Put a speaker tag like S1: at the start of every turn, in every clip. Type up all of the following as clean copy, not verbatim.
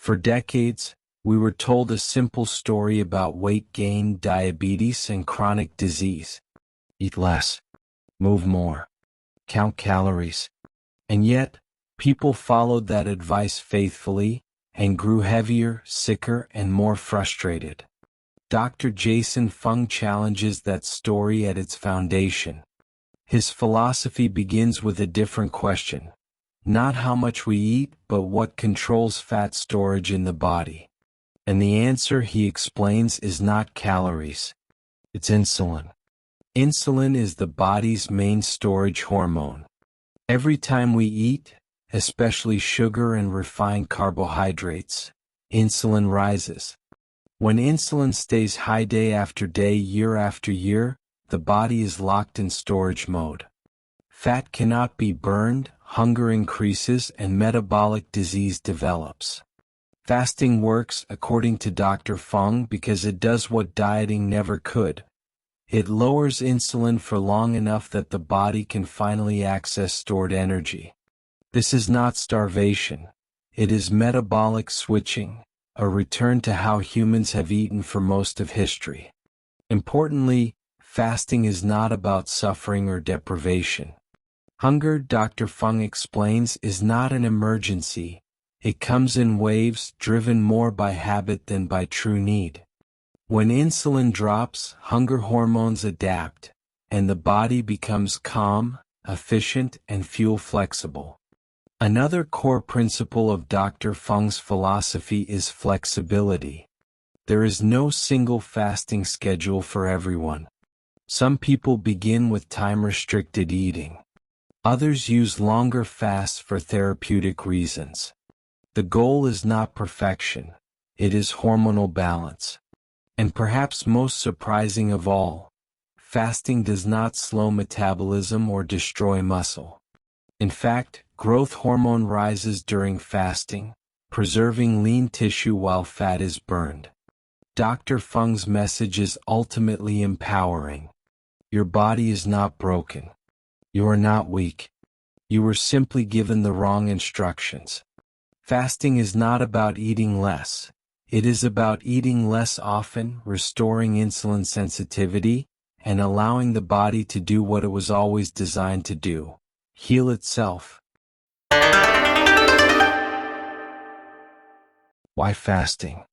S1: For decades, we were told a simple story about weight gain, diabetes, and chronic disease. Eat less, move more, count calories. And yet, people followed that advice faithfully and grew heavier, sicker, and more frustrated. Dr. Jason Fung challenges that story at its foundation. His philosophy begins with a different question. Not how much we eat, but what controls fat storage in the body. And the answer, he explains, is not calories. It's insulin. Insulin is the body's main storage hormone. Every time we eat, especially sugar and refined carbohydrates, insulin rises. When insulin stays high day after day, year after year, the body is locked in storage mode. Fat cannot be burned, hunger increases, and metabolic disease develops. Fasting works, according to Dr. Fung, because it does what dieting never could. It lowers insulin for long enough that the body can finally access stored energy. This is not starvation. It is metabolic switching, a return to how humans have eaten for most of history. Importantly, fasting is not about suffering or deprivation. Hunger, Dr. Fung explains, is not an emergency. It comes in waves, driven more by habit than by true need. When insulin drops, hunger hormones adapt, and the body becomes calm, efficient, and fuel flexible. Another core principle of Dr. Fung's philosophy is flexibility. There is no single fasting schedule for everyone. Some people begin with time-restricted eating. Others use longer fasts for therapeutic reasons. The goal is not perfection, it is hormonal balance. And perhaps most surprising of all, fasting does not slow metabolism or destroy muscle. In fact, growth hormone rises during fasting, preserving lean tissue while fat is burned. Dr. Fung's message is ultimately empowering. Your body is not broken. You are not weak. You were simply given the wrong instructions. Fasting is not about eating less. It is about eating less often, restoring insulin sensitivity, and allowing the body to do what it was always designed to do: heal itself. Why fasting?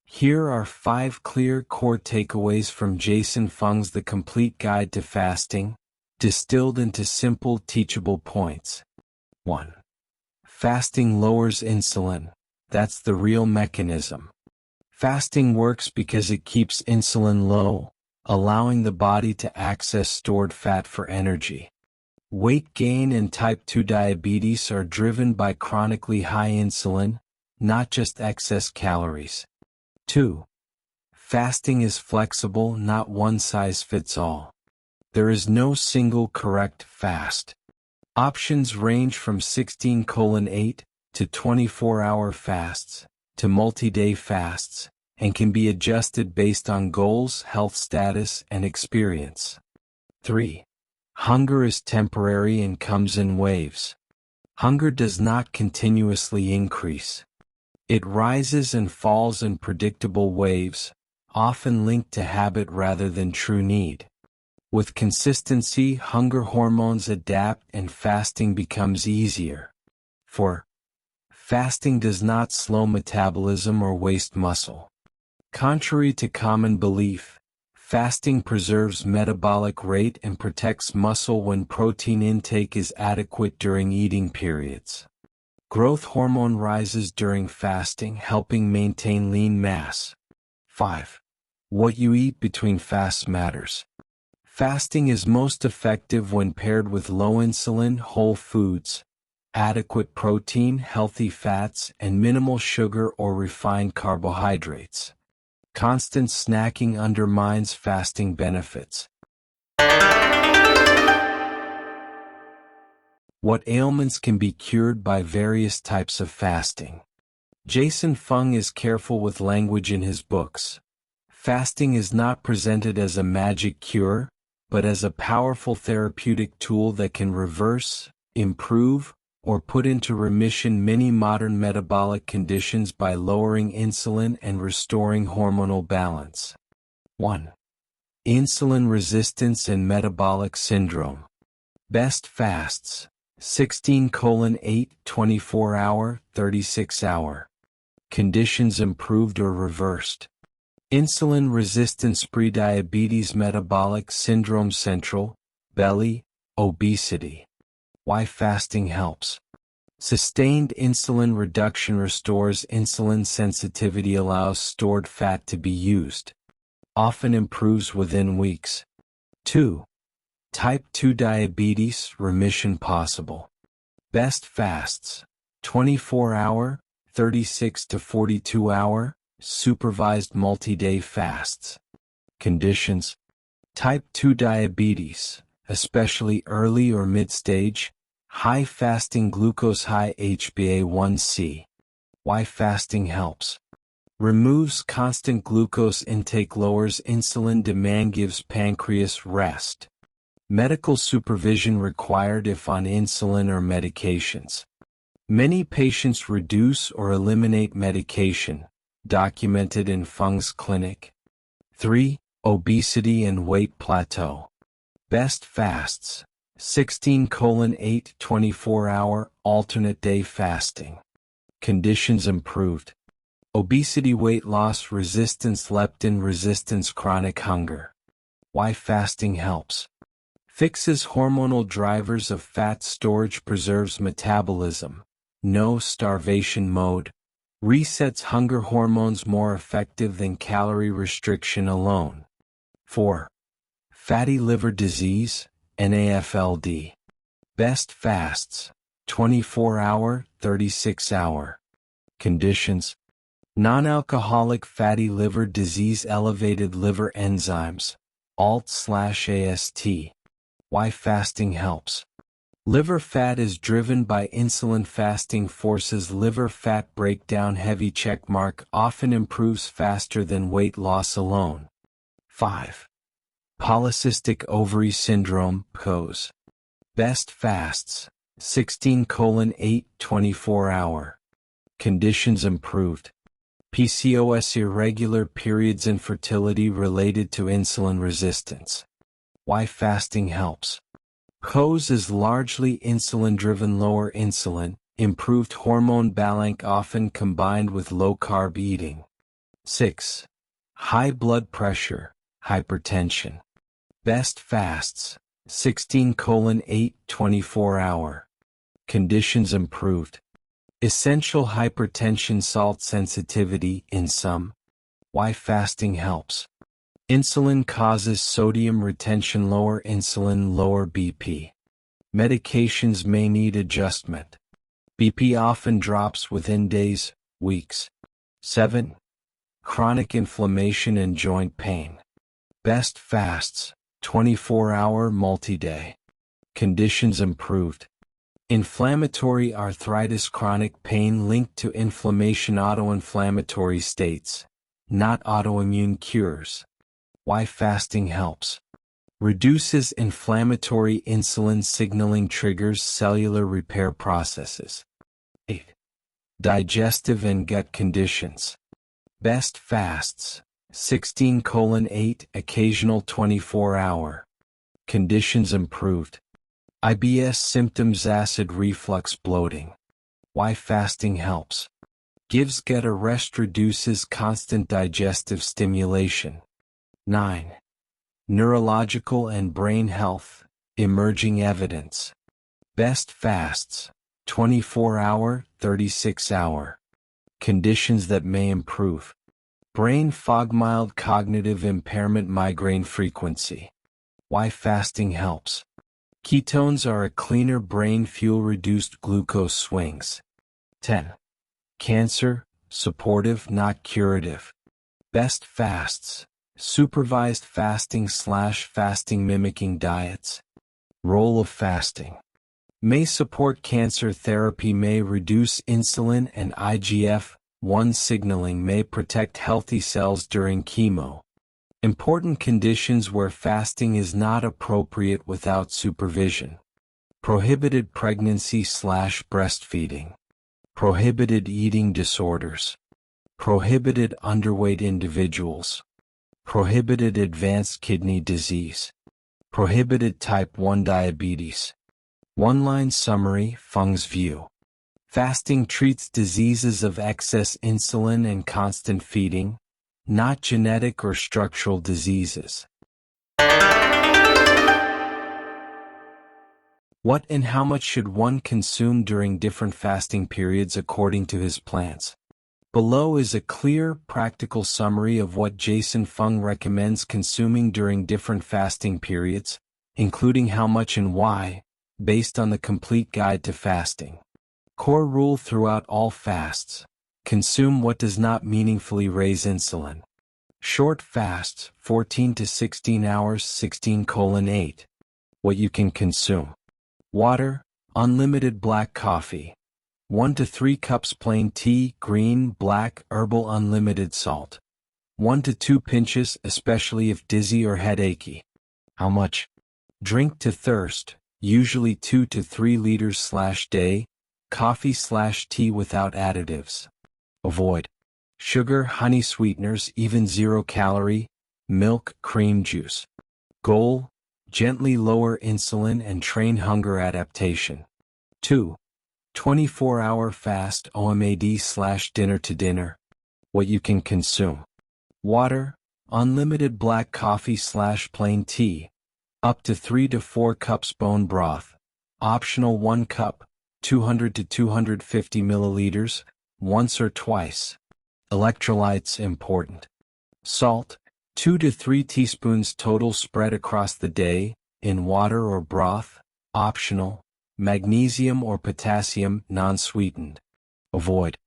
S1: Here are 5 clear core takeaways from Jason Fung's The Complete Guide to Fasting, distilled into simple, teachable points. 1. Fasting lowers insulin. That's the real mechanism. Fasting works because it keeps insulin low, allowing the body to access stored fat for energy. Weight gain and type 2 diabetes are driven by chronically high insulin, not just excess calories. 2. Fasting is flexible, not one size fits all. There is no single correct fast. Options range from 16:8 to 24-hour fasts, to multi-day fasts, and can be adjusted based on goals, health status, and experience. 3. Hunger is temporary and comes in waves. Hunger does not continuously increase. It rises and falls in predictable waves, often linked to habit rather than true need. With consistency, hunger hormones adapt and fasting becomes easier. 4. Fasting does not slow metabolism or waste muscle. Contrary to common belief, fasting preserves metabolic rate and protects muscle when protein intake is adequate during eating periods. Growth hormone rises during fasting, helping maintain lean mass. 5. What you eat between fasts matters. Fasting is most effective when paired with low insulin, whole foods, adequate protein, healthy fats, and minimal sugar or refined carbohydrates. Constant snacking undermines fasting benefits. What ailments can be cured by various types of fasting? Jason Fung is careful with language in his books. Fasting is not presented as a magic cure, but as a powerful therapeutic tool that can reverse, improve, or put into remission many modern metabolic conditions by lowering insulin and restoring hormonal balance. 1. Insulin resistance and metabolic syndrome. Best fasts: 16:8 24-hour, 36-hour. Conditions improved or reversed. Insulin resistance, prediabetes, metabolic syndrome, central, belly, obesity. Why fasting helps. Sustained insulin reduction restores insulin sensitivity, allows stored fat to be used. Often improves within weeks. 2. Type 2 diabetes, remission possible. Best fasts: 24-hour, 36 to 42-hour, supervised multi-day fasts. Conditions: type 2 diabetes, especially early or mid-stage, high fasting glucose, high HbA1c. Why fasting helps. Removes constant glucose intake, lowers insulin demand, gives pancreas rest. Medical supervision required if on insulin or medications. Many patients reduce or eliminate medication, documented in FUNG's clinic. 3. Obesity and weight plateau. Best fasts: 16:8 24-hour, alternate day fasting. Conditions improved. Obesity, weight loss, resistance, leptin resistance, chronic hunger. Why fasting helps. Fixes hormonal drivers of fat storage, preserves metabolism, no starvation mode, resets hunger hormones, more effective than calorie restriction alone. 4. Fatty liver disease, NAFLD. Best fasts: 24-hour, 36-hour. Conditions: non-alcoholic fatty liver disease, elevated liver enzymes, ALT/AST. Why fasting helps. Liver fat is driven by insulin. Fasting forces liver fat breakdown. Heavy checkmark, often improves faster than weight loss alone. 5. Polycystic ovary syndrome, PCOS. Best fasts: 16:8 24-hour. Conditions improved. PCOS, irregular periods, infertility related to insulin resistance. Why fasting helps. PCOS is largely insulin-driven. Lower insulin, improved hormone balance, often combined with low-carb eating. 6. High blood pressure, hypertension. Best fasts: 16:8 24-hour. Conditions improved. Essential hypertension, salt sensitivity in some. Why fasting helps. Insulin causes sodium retention, lower insulin, lower BP. Medications may need adjustment. BP often drops within days, weeks. 7. Chronic inflammation and joint pain. Best fasts: 24-hour, multi-day. Conditions improved. Inflammatory arthritis, chronic pain linked to inflammation, autoinflammatory states, not autoimmune cures. Why fasting helps. Reduces inflammatory insulin signaling, triggers cellular repair processes. 8. Digestive and gut conditions. Best fasts: 16:8 occasional, 24-hour. Conditions improved. IBS symptoms, acid reflux, bloating. Why fasting helps. Gives gut a rest, reduces constant digestive stimulation. 9. Neurological and brain health, emerging evidence. Best fasts: 24-hour, 36-hour. Conditions that may improve. Brain fog, mild cognitive impairment, migraine frequency. Why fasting helps. Ketones are a cleaner brain fuel, reduced glucose swings. 10. Cancer, supportive, not curative. Best fasts: supervised fasting/fasting mimicking diets. Role of fasting. May support cancer therapy, may reduce insulin and IGF-1 signaling, may protect healthy cells during chemo. Important conditions where fasting is not appropriate without supervision. prohibited pregnancy/breastfeeding, prohibited eating disorders, prohibited underweight individuals, prohibited advanced kidney disease, prohibited type 1 diabetes. One-line summary, FUNG's view. Fasting treats diseases of excess insulin and constant feeding, not genetic or structural diseases. What and how much should one consume during different fasting periods according to his plans? Below is a clear, practical summary of what Jason Fung recommends consuming during different fasting periods, including how much and why, based on the complete guide to fasting. Core rule throughout all fasts: consume what does not meaningfully raise insulin. Short fasts, 14 to 16 hours, 16:8. What you can consume: water, unlimited black coffee, 1 to 3 cups plain tea, green, black, herbal, unlimited salt, 1 to 2 pinches, especially if dizzy or headachy. How much? Drink to thirst, usually 2 to 3 liters/day, coffee/tea without additives. Avoid sugar, honey sweeteners, even 0-calorie, milk, cream juice. Goal: gently lower insulin and train hunger adaptation. 2. 24-hour fast OMAD/dinner to dinner. What you can consume: water, unlimited black coffee/plain tea, up to 3 to 4 cups bone broth, optional 1 cup, 200 to 250 milliliters, once or twice. Electrolytes important. Salt, 2 to 3 teaspoons total spread across the day, in water or broth, optional. Magnesium or potassium, non-sweetened. Avoid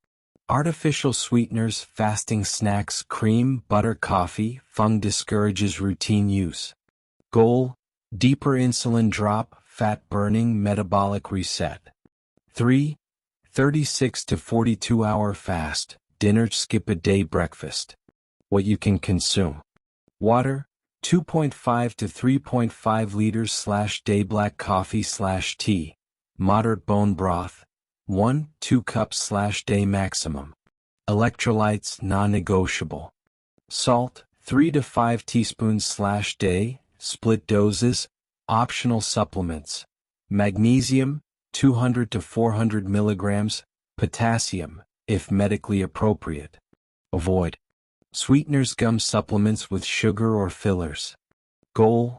S1: artificial sweeteners, fasting snacks, cream, butter, coffee. FUNG discourages routine use. Goal: deeper insulin drop, fat burning, metabolic reset. 3. 36 to 42 hour fast, dinner, skip a day, breakfast. What you can consume: water, 2.5 to 3.5 liters/day, black coffee/tea, moderate bone broth, 1-2 cups/day maximum. Electrolytes non-negotiable. Salt, 3 to 5 teaspoons/day, split doses, optional supplements. Magnesium, 200 to 400 milligrams, potassium, if medically appropriate. Avoid sweeteners, gum, supplements with sugar or fillers. Goal: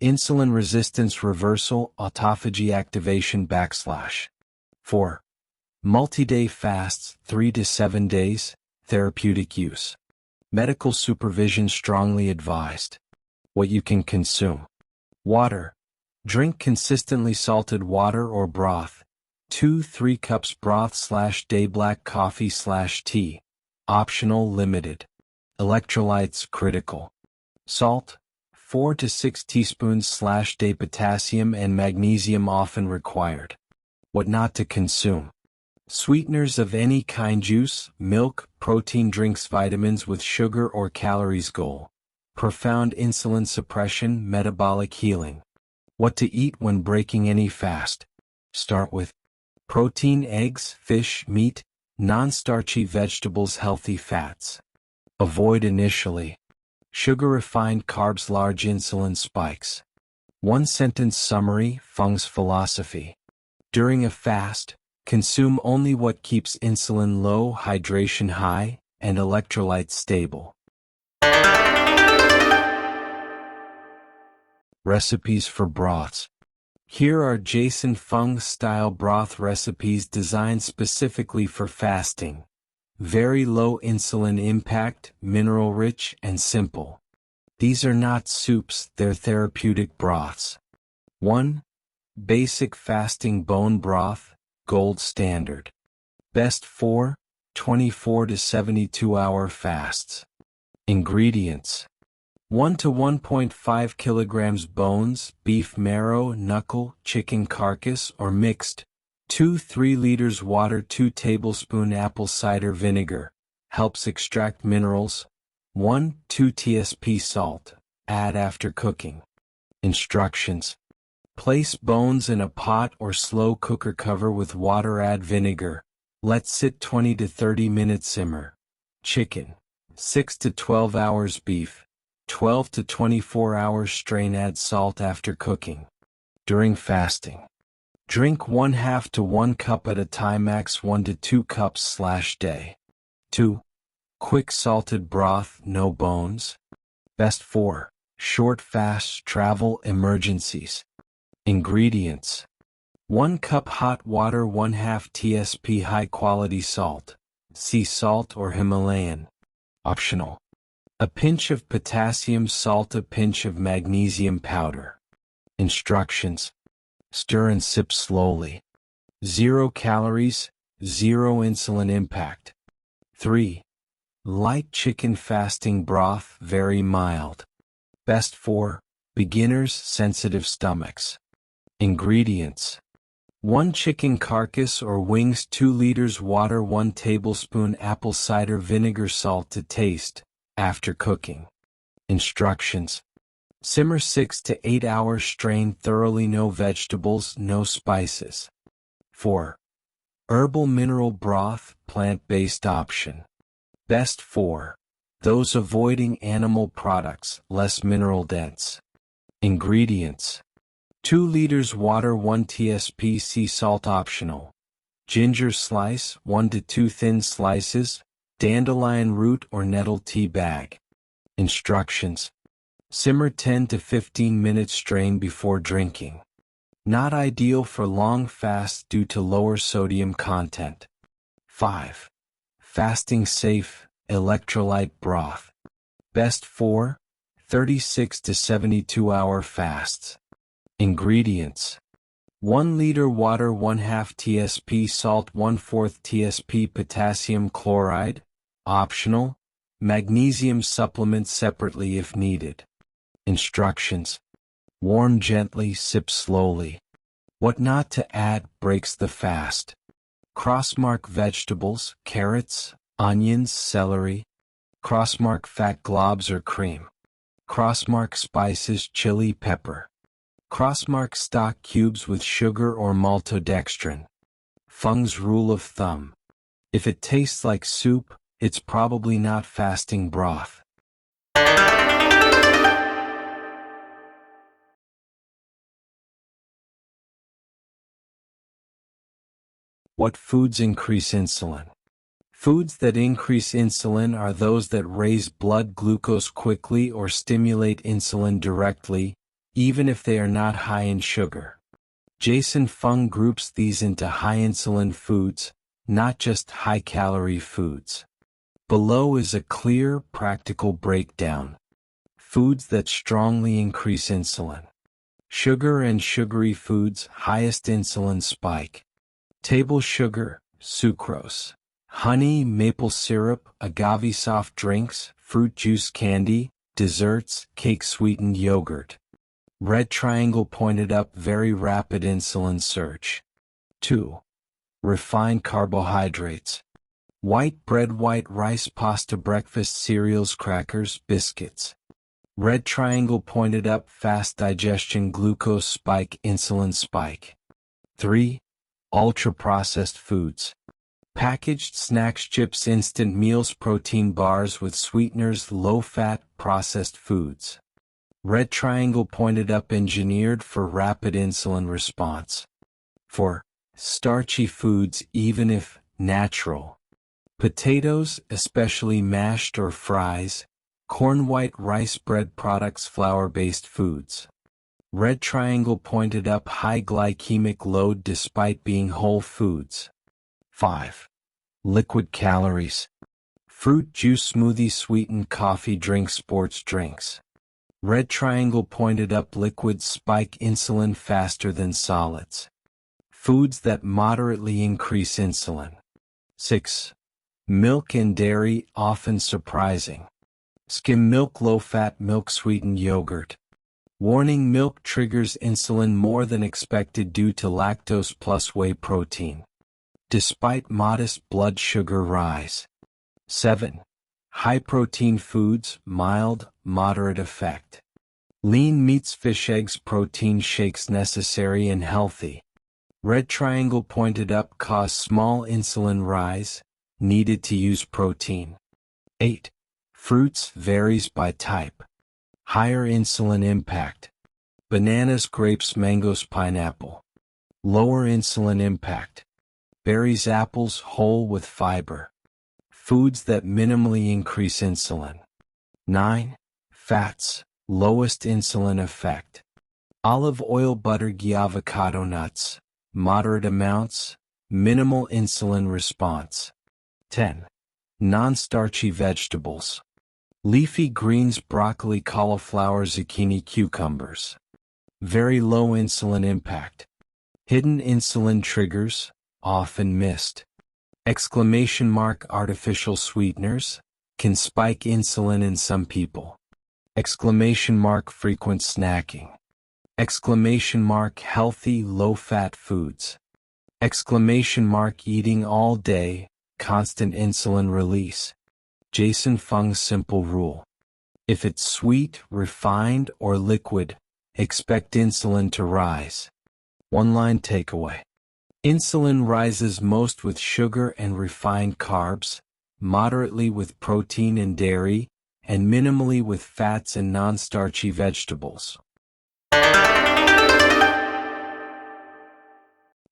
S1: insulin resistance reversal, autophagy activation /. 4. Multi-day fasts, 3 to 7 days, therapeutic use. Medical supervision strongly advised. What you can consume: water, drink consistently salted water or broth, 2-3 cups broth/day, black coffee/tea, optional, limited. Electrolytes critical. Salt, 4 to 6 teaspoons/day, potassium and magnesium often required. What not to consume: sweeteners of any kind, juice, milk, protein drinks, vitamins with sugar or calories. Goal: profound insulin suppression, metabolic healing. What to eat when breaking any fast: start with protein, eggs, fish, meat, non-starchy vegetables, healthy fats. Avoid initially sugar, refined carbs, large insulin spikes. One-sentence summary, FUNG's philosophy. During a fast, consume only what keeps insulin low, hydration high, and electrolytes stable. Recipes for broths. Here are Jason Fung-style broth recipes designed specifically for fasting. Very low insulin impact, mineral-rich, and simple. These are not soups, they're therapeutic broths. 1. Basic fasting bone broth, gold standard. Best for 24 to 72 hour fasts. Ingredients: 1 to 1.5 kilograms bones, beef marrow, knuckle, chicken carcass or mixed. 2-3 liters water, 2 tablespoon apple cider vinegar, helps extract minerals. 1-2 tsp salt, add after cooking. Instructions: Place bones in a pot or slow cooker, cover with water, add vinegar. Let sit 20 to 30 minutes, simmer. Chicken, 6 to 12 hours. Beef, 12 to 24 hours. Strain, add salt after cooking. During fasting, drink 1/2 to 1 cup at a time, max 1 to 2 cups/day. 2. Quick salted broth, no bones. Best for short fasts, travel, emergencies. Ingredients: 1 cup hot water, 1/2 tsp high quality salt, sea salt or Himalayan. Optional. A pinch of potassium salt, a pinch of magnesium powder. Instructions: stir and sip slowly. 0 calories, 0 insulin impact. 3. Light chicken fasting broth, very mild. Best for beginners, sensitive stomachs. Ingredients: 1 chicken carcass or wings, 2 liters water, 1 tablespoon apple cider vinegar, salt to taste, after cooking. Instructions: simmer 6 to 8 hours, strain thoroughly, no vegetables, no spices. 4. Herbal mineral broth, plant-based option. Best for those avoiding animal products, less mineral dense. Ingredients: 2 liters water, 1 tsp sea salt, optional. Ginger slice, 1 to 2 thin slices, dandelion root or nettle tea bag. Instructions: simmer 10 to 15 minutes, strain before drinking. Not ideal for long fasts due to lower sodium content. 5. Fasting safe, electrolyte broth. Best for 36 to 72 hour fasts. Ingredients: 1 liter water, 1/2 tsp salt, 1/4 tsp potassium chloride, optional. Magnesium supplement separately if needed. Instructions: warm gently, sip slowly. What not to add breaks the fast. Crossmark vegetables, carrots, onions, celery. Crossmark fat globs or cream. Crossmark spices, chili, pepper. Crossmark stock cubes with sugar or maltodextrin. FUNG's rule of thumb: if it tastes like soup, it's probably not fasting broth. What foods increase insulin? Foods that increase insulin are those that raise blood glucose quickly or stimulate insulin directly, even if they are not high in sugar. Jason Fung groups these into high insulin foods, not just high-calorie foods. Below is a clear, practical breakdown. Foods that strongly increase insulin. Sugar and sugary foods, highest insulin spike. Table sugar, sucrose. Honey, maple syrup, agave, soft drinks, fruit juice, candy, desserts, cake, sweetened yogurt. Red triangle pointed up, very rapid insulin surge. 2. Refined carbohydrates. White bread, white rice, pasta, breakfast cereals, crackers, biscuits. Red triangle pointed up, fast digestion, glucose spike, insulin spike. 3. Ultra-processed foods. Packaged snacks, chips, instant meals, protein bars with sweeteners, low-fat, processed foods. Red triangle pointed up, engineered for rapid insulin response. 4. Starchy foods, even if natural. Potatoes, especially mashed or fries. Corn, white rice, bread products, flour-based foods. Red triangle pointed up, high glycemic load despite being whole foods. 5. Liquid calories. Fruit juice, smoothie, sweetened coffee, drinks, sports drinks. Red triangle pointed up, liquids spike insulin faster than solids. Foods that moderately increase insulin. 6. Milk and dairy, often surprising. Skim milk, low-fat milk, sweetened yogurt. Warning: milk triggers insulin more than expected due to lactose plus whey protein. Despite modest blood sugar rise. 7. High-protein foods, mild, moderate effect. Lean meats, fish, eggs, protein shakes necessary and healthy. Red triangle pointed up cause small insulin rise, needed to use protein. 8. Fruits varies by type. Higher insulin impact. Bananas, grapes, mangoes, pineapple. Lower insulin impact. Berries, apples, whole with fiber. Foods that minimally increase insulin. 9. Fats, lowest insulin effect. Olive oil, butter, ghee, avocado, nuts. Moderate amounts, minimal insulin response. 10. Non-starchy vegetables. Leafy greens, broccoli, cauliflower, zucchini, cucumbers. Very low insulin impact. Hidden insulin triggers, often missed. Exclamation mark, artificial sweeteners, can spike insulin in some people. Exclamation mark, frequent snacking. Exclamation mark, healthy, low-fat foods. Exclamation mark, eating all day, constant insulin release. Jason Fung's simple rule. If it's sweet, refined, or liquid, expect insulin to rise. One-line takeaway. Insulin rises most with sugar and refined carbs, moderately with protein and dairy, and minimally with fats and non-starchy vegetables.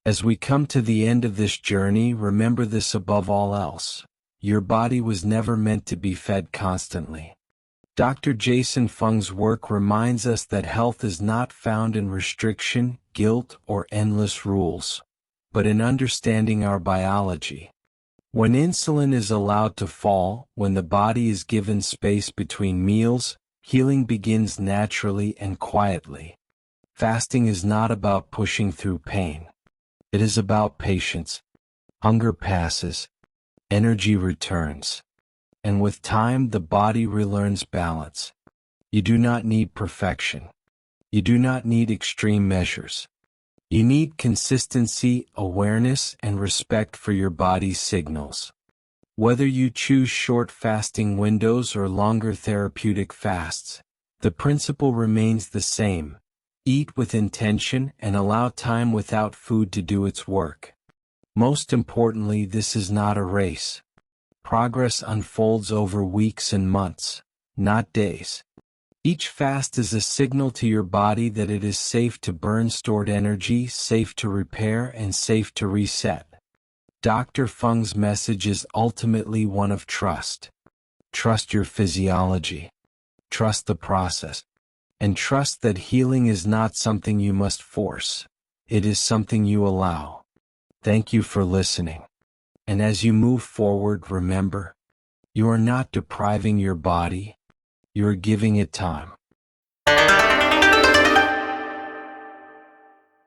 S1: As we come to the end of this journey, remember this above all else. Your body was never meant to be fed constantly. Dr. Jason Fung's work reminds us that health is not found in restriction, guilt, or endless rules, but in understanding our biology. When insulin is allowed to fall, when the body is given space between meals, healing begins naturally and quietly. Fasting is not about pushing through pain. It is about patience. Hunger passes, energy returns, and with time the body relearns balance. You do not need perfection. You do not need extreme measures. You need consistency, awareness, and respect for your body's signals. Whether you choose short fasting windows or longer therapeutic fasts, the principle remains the same. Eat with intention and allow time without food to do its work. Most importantly, this is not a race. Progress unfolds over weeks and months, not days. Each fast is a signal to your body that it is safe to burn stored energy, safe to repair, and safe to reset. Dr. Fung's message is ultimately one of trust. Trust your physiology. Trust the process. And trust that healing is not something you must force. It is something you allow. Thank you for listening. And as you move forward, remember, you are not depriving your body, you are giving it time.